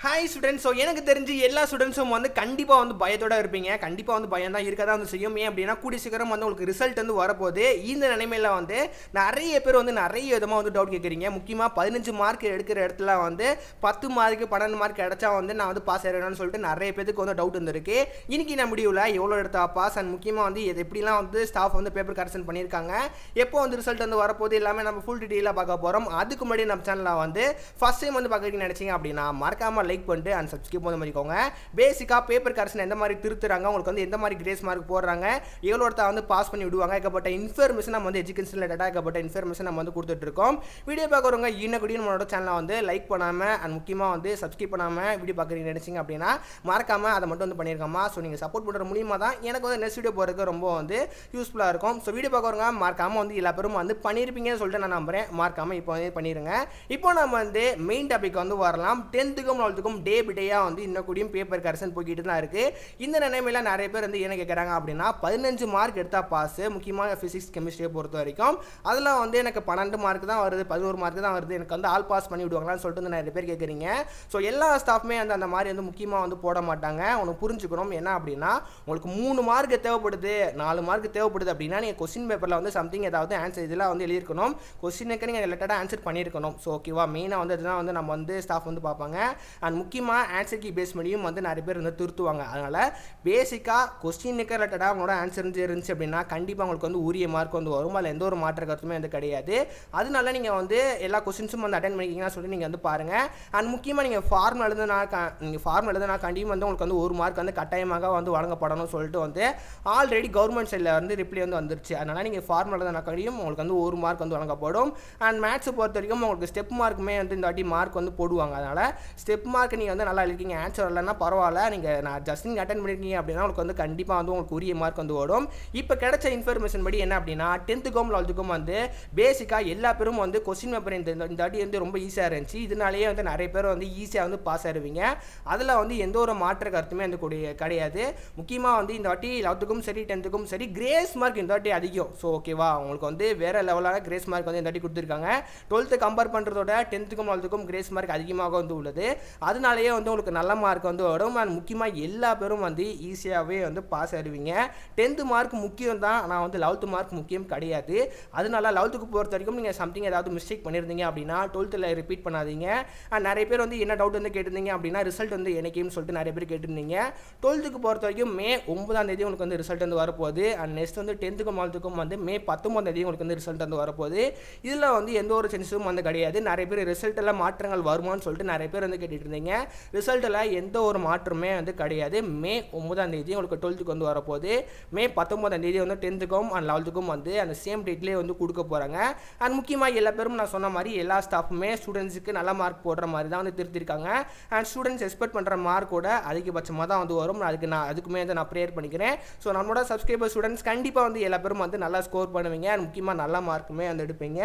Hi students. So எனக்கு தெரிஞ்சு எல்லா ஸ்டூடெண்ட்ஸும் வந்து கண்டிப்பாக வந்து பயத்தோட இருப்பீங்க. கண்டிப்பாக வந்து பயம் தான் இருக்க தான் வந்து செய்யும். ஏன் அப்படின்னா கூடிய சீக்கிரம் வந்து உங்களுக்கு ரிசல்ட் வந்து வரப்போகுது. இந்த நிலைமையில் வந்து நிறைய பேர் வந்து நிறைய விதமாக வந்து டவுட் கேட்குறீங்க. முக்கியமாக 15 மார்க் எடுக்கிற இடத்துல வந்து 10 மார்க்கு 12 மார்க் கிடச்சா வந்து நான் வந்து பாஸ் ஆகிடுவேன்னு சொல்லிட்டு நிறைய பேருக்கு வந்து டவுட் வந்துருக்கு. இன்னைக்கு நான் முடிவில் எவ்வளோ எடுத்தா பாஸ் அண்ட் முக்கியமாக வந்து இது எப்படிலாம் வந்து ஸ்டாஃப் வந்து பேப்பர் கரெக்ஷன் பண்ணியிருக்காங்க, எப்போ வந்து ரிசல்ட் வந்து வரப்போகுது எல்லாமே நம்ம ஃபுல் டீட்டெயிலாக பார்க்க போகிறோம். அதுக்கு முன்னாடி நம்ம சேனலில் வந்து ஃபஸ்ட் டைம் வந்து பார்க்குறீங்கன்னு நினச்சிங்க அப்படின்னா மறக்காமல் லைக் பண்ணிட்டு அண்ட் சப்ஸ்கிரைப் வந்து பண்ணிக்கோங்க. பேசிக்காக பேப்பர் கரெக்ஷன் எந்த மாதிரி திருத்துறாங்க, உங்களுக்கு வந்து எந்த மாதிரி கிரேஸ் மார்க் போடுறாங்க, எவ்வளோ ஒருத்தா வந்து பாஸ் பண்ணி விடுவாங்க, ஏகப்பட்ட இன்ஃபர்மேஷன் நம்ம வந்து எஜுகேஷன் ரிலேட்டடாக ஏகப்பட்ட இன்ஃபர்மேஷன் நம்ம வந்து கொடுத்துட்டு இருக்கோம். வீடியோ பார்க்குறவங்க இன்னக்கூடிய நம்மளோட சேனலை வந்து லைக் பண்ணாமல் அண்ட் முக்கியமாக வந்து சப்ஸ்கிரைப் பண்ணாமல் வீடியோ பார்க்குறீங்க நினச்சிங்க அப்படின்னா மறக்காமல் அதை மட்டும் வந்து பண்ணியிருக்கோமா. ஸோ நீங்கள் சப்போர்ட் பண்ணுற மூலியமாக தான் எனக்கு வந்து நெக்ஸ்ட் வீடியோ போகிறதுக்கு ரொம்ப வந்து யூஸ்ஃபுல்லாக இருக்கும். ஸோ வீடியோ பார்க்குறவங்க மறக்காமல் வந்து எல்லா பேரும் வந்து பண்ணியிருப்பீங்கன்னு சொல்லிட்டு நான் நம்புகிறேன். மறக்காமல் இப்போ வந்து பண்ணிடுங்க. இப்போ நம்ம வந்து மெயின் டாபிக் வந்து வரலாம். 10th-க்கும் 12th-க்கும் டே பை டேயாக வந்து இன்னும் கூடியும் பேப்பர் கரெக்ஷன் போய்கிட்டு தான் இருக்குது. இந்த நிலைமையில் நிறைய பேர் வந்து என்ன கேட்குறாங்க அப்படின்னா 15 மார்க் எடுத்தால் பாஸ், முக்கியமாக ஃபிசிக்ஸ் கெமிஸ்ட்ரியை பொறுத்த வரைக்கும் அதில் வந்து எனக்கு 12 மார்க் தான் வருது, 11 மார்க் தான் வருது, எனக்கு வந்து ஆல் பாஸ் பண்ணி விடுவாங்களான்னு சொல்லிட்டு வந்து நிறைய பேர் கேட்குறீங்க. ஸோ எல்லா ஸ்டாஃப்மே வந்து அந்த மாதிரி வந்து முக்கியமாக வந்து போட மாட்டாங்க. உனக்கு புரிஞ்சுக்கணும் என்ன அப்படின்னா உங்களுக்கு 3 மார்க் தேவைப்படுது, 4 மார்க் தேவைப்படுது அப்படின்னா நீங்கள் கொஸ்டின் பேப்பரில் வந்து சம்திங் ஏதாவது ஆன்சர் இதெல்லாம் வந்து எழுதியிருக்கணும், கொஸ்டினுக்கு நீங்கள் ரிலேட்டடாக ஆன்சர் பண்ணியிருக்கணும். ஸோ ஓகேவா, மெயினாக வந்து அதுதான் வந்து நம்ம வந்து ஸ்டாஃப் வந்து பார்ப்பாங்க. அண்ட் முக்கியமாக ஆன்சர் கீ பேஸ் பண்ணியும் வந்து நிறைய பேர் வந்து திருத்துவாங்க. அதனால் பேசிக்காக கொஸ்டினுக்கு ரிலேட்டடாக அவங்களோட ஆன்சர் இருந்துச்சு அப்படின்னா கண்டிப்பாக உங்களுக்கு வந்து உரிய மார்க் வந்து வரும். அதில் எந்த ஒரு மாற்ற கருத்துமே வந்து கிடையாது. அதனால நீங்கள் வந்து எல்லா கொஸ்டின்ஸும் வந்து அட்டென்ட் பண்ணிக்கிங்கன்னா சொல்லி நீங்கள் வந்து பாருங்கள். அண்ட் முக்கியமாக நீங்கள் ஃபார்ம் எழுதுனா கண்டிப்பாக வந்து உங்களுக்கு வந்து 1 மார்க் வந்து கட்டாயமாக வந்து வழங்கப்படணும்னு சொல்லிட்டு வந்து ஆல்ரெடி கவர்மெண்ட் சைடில் வந்து ரிப்ளை வந்து வந்துருச்சு. அதனால் நீங்கள் ஃபார்ம் எழுதுனா கண்டியும் உங்களுக்கு வந்து 1 மார்க் வந்து வழங்கப்படும். அண்ட் மேத்ஸை பொறுத்த வரைக்கும் உங்களுக்கு ஸ்டெப் மார்க்குமே வந்து இந்த வாட்டி மார்க் வந்து போடுவாங்க. அதனால் ஸ்டெப் மார்க் நீங்கள் வந்து நல்லா இருக்கீங்க, ஆன்சர் இல்லைன்னா பரவாயில்ல, நீங்கள் நான் ஜஸ்ட் நீங்கள் அட்டென்ட் பண்ணியிருக்கீங்க அப்படின்னா உங்களுக்கு வந்து கண்டிப்பாக வந்து உங்களுக்கு உரிய மார்க் வந்து வரும். இப்போ கிடைச்ச இன்ஃபர்மேஷன் படி என்ன அப்படின்னா 10th-க்கும் 12th-க்கும் வந்து பேசிக்காக எல்லா பேரும் வந்து கொஸ்டின் பேப்பர் இந்த வாட்டி வந்து ரொம்ப ஈஸியாக இருந்துச்சு. இதனாலேயே வந்து நிறைய பேர் வந்து ஈஸியாக வந்து பாஸ் ஆகிடுவீங்க. அதில் வந்து எந்த ஒரு மாற்ற கருத்துமே வந்து கிடையாது. முக்கியமாக வந்து இந்த வாட்டி 11th-க்கும் சரி 10th-க்கும் சரி கிரேஸ் மார்க் இந்த வாட்டி அதிகம். ஸோ ஓகேவா, உங்களுக்கு வந்து வேறு லெவலான கிரேஸ் மார்க் வந்து இந்த வாட்டி கொடுத்துருக்காங்க. 12th கம்பேர் பண்ணுறதோட 10th-க்கும் 12th-க்கும் கிரேஸ் மார்க் அதிகமாக வந்து உள்ளது. அதனாலேயே வந்து உங்களுக்கு நல்ல மார்க் வந்து வரும். அண்ட் முக்கியமாக எல்லா பேரும் வந்து ஈஸியாகவே வந்து பாஸ் ஆகிடுவீங்க. 10th மார்க் முக்கியம் தான், ஆனால் வந்து 11th மார்க் முக்கியம் கிடையாது. அதனால 11th பொறுத்த வரைக்கும் நீங்கள் சம்திங் ஏதாவது மிஸ்டேக் பண்ணியிருந்தீங்க அப்படின்னா 12th ரிப்பீட் பண்ணாதீங்க. நிறைய பேர் வந்து என்ன டவுட் வந்து கேட்டிருந்தீங்க அப்படின்னா ரிசல்ட் வந்து எனக்கேன்னு சொல்லிட்டு நிறைய பேர் கேட்டிருந்தீங்க. 12th பொறுத்த வரைக்கும் மே 9 உங்களுக்கு வந்து ரிசல்ட் வந்து வரப்போகுது. அண்ட் நெக்ஸ்ட் வந்து 10th-க்கும் 12th-க்கும் வந்து மே 19 உங்களுக்கு வந்து ரிசல்ட் வந்து வரப்போகுது. இதில் வந்து எந்த ஒரு சென்ஸும் வந்து கிடையாது. நிறைய பேர் ரிசல்ட்டில் மாற்றங்கள் வருமானு சொல்லிட்டு நிறைய பேர் வந்து கேட்டுட்டு இருந்தீங்க. ரிசல்ட்டில் எந்த ஒரு மாற்றமே வந்து கிடையாது. மே 9 உங்களுக்கு 12th வந்து வரப்போகுது. மே 19 வந்து 10th-க்கும் அண்ட் 11th-க்கும் வந்து அந்த சேம் டேட்லேயே வந்து கொடுக்க போகிறாங்க. அண்ட் முக்கியமாக எல்லா பேரும் நான் சொன்ன மாதிரி எல்லா ஸ்டாஃபுமே ஸ்டூடெண்ட்ஸுக்கு நல்ல மார்க் போடுற மாதிரி தான் வந்து திருத்திருக்காங்க. அண்ட் ஸ்டூடெண்ட்ஸ் எக்ஸ்பெக்ட் பண்ணுற மார்க்கோட அதிகபட்சமாக தான் வந்து வரும். அதுக்குமே வந்து நான் ப்ரேயர் பண்ணிக்கிறேன். ஸோ நம்மளோட சப்ஸ்கிரைபர் ஸ்டூடெண்ட்ஸ் கண்டிப்பாக வந்து எல்லா பேரும் வந்து நல்லா ஸ்கோர் பண்ணுவீங்க. அண்ட் முக்கியமாக நல்ல மார்க்குமே வந்து எடுப்பீங்க.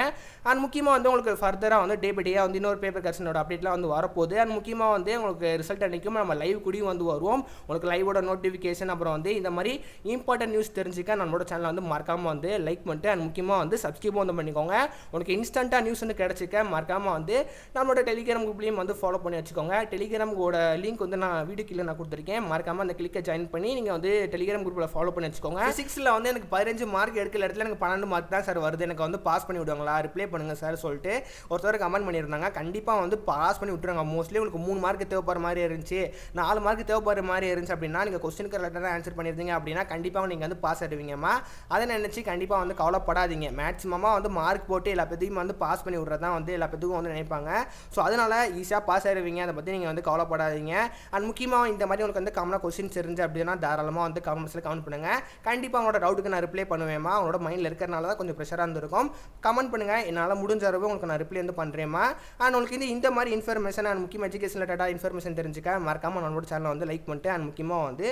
அண்ட் முக்கியமாக வந்து உங்களுக்கு ஃபர்தராக வந்து டே பை டேயாக வந்து இன்னொரு பேப்பர் கரெக்ஷனோட அப்டேட்லாம் வந்து வரப்போகுது. அண்ட் முக்கியமாக வந்து உங்களுக்கு ரிசல்ட் அன்றைக்கும் நம்ம லைவ் கூடயும் வந்து வருவோம். உங்களுக்கு லைவோட நோட்டிஃபிகேஷன் அப்புறம் வந்து இந்த மாதிரி இம்பார்ட்டன்ட் நியூஸ் தெரிஞ்சுக்க நம்மளோட சேனலை வந்து மறக்காமல் வந்து லைக் பண்ணிட்டு அண்ட் முக்கியமாக வந்து சப்ஸ்கிரைப் வந்து பண்ணிக்கோங்க. உங்களுக்கு இன்ஸ்டண்ட்டாக நியூஸ் வந்து கிடச்சிக்க மறக்காமல் வந்து நம்மளோட டெலிகிராம் குரூப்லேயும் வந்து ஃபாலோ பண்ணி வச்சுக்கோங்க. டெலிகிராமோட லிங்க் வந்து நான் வீடியோ கீழே நான் கொடுத்துருக்கேன். மறக்காமல் அந்த கிளிக்கை ஜாயின் பண்ணி நீங்கள் வந்து டெலிகிராம் குரூப்பில் ஃபாலோ பண்ணி வச்சுக்கோங்க. 6ல் வந்து எனக்கு 15 மார்க் எடுக்கிற இடத்துல எனக்கு 12 மார்க் தான் சார் வருது, எனக்கு வந்து பாஸ் பண்ணி விடுவாங்களா, ரிப்ளை பண்ணுங்கள் சார் சொல்லிட்டு ஒருத்தர் கமெண்ட் பண்ணியிருந்தாங்க. கண்டிப்பாக வந்து பாஸ் பண்ணி விட்டுருங்க. மோஸ்ட்லி உங்களுக்கு 3 மார்க் தேவைப்படுற மாதிரி இருந்துச்சு, 4 மார்க் தேவைப்படுற மாதிரி இருந்துச்சு அப்படின்னா நீங்கள் கொஸ்டினுக்கு ரிலேட்டடாக ஆன்சர் பண்ணியிருந்தீங்க அப்படின்னா கண்டிப்பாக நீங்கள் வந்து பாஸ் ஆகிடுவீங்கம்மா. அதை நினச்சி கண்டிப்பாக வந்து கவலைப்படாதீங்க. மேக்ஸிமமாக வந்து மார்க் போட்டு எல்லா பேத்தையும் வந்து பாஸ் பண்ணி விட்றது தான் வந்து எல்லா பேத்துக்கும் வந்து நினைப்பாங்க. ஸோ அதனால் ஈஸியாக பாஸ் ஆகிடுவீங்க. அதை பற்றி நீங்கள் வந்து கவலைப்படாதீங்க. அண்ட் முக்கியமாக இந்த மாதிரி உங்களுக்கு வந்து காமனாக கொஸ்டின்ஸ் இருந்துச்சு அப்படின்னா தாராளமாக வந்து கமெண்ட்ஸில் கமெண்ட் பண்ணுங்கள். கண்டிப்பாக அவங்களோட டவுட்டுக்கு நான் ரிப்ளை பண்ணுவேம்மா. அவங்களோட மைண்டில் இருக்கிறனால தான் கொஞ்சம் ப்ரெஷராக இருந்திருக்கும். கமெண்ட் பண்ணுங்கள், என்னால் முடிஞ்ச அளவு உங்களுக்கு நான் ரிப்ளை வந்து பண்ணுறேம்மா. அண்ட் உங்களுக்கு இந்த மாதிரி இன்ஃபர்மேஷன் அண்ட் முக்கியமாக எஜுகேஷன் ரிலேட்டடாக இன்ஃபர்மேஷன் தெரிஞ்சுக்க மறக்காமல் நம்மளோட சேனலை வந்து லைக் பண்ணிட்டு அண்ட் முக்கியமாக வந்து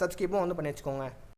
சப்ஸ்கிரைபும் வந்து பண்ணி வச்சுக்கோங்க.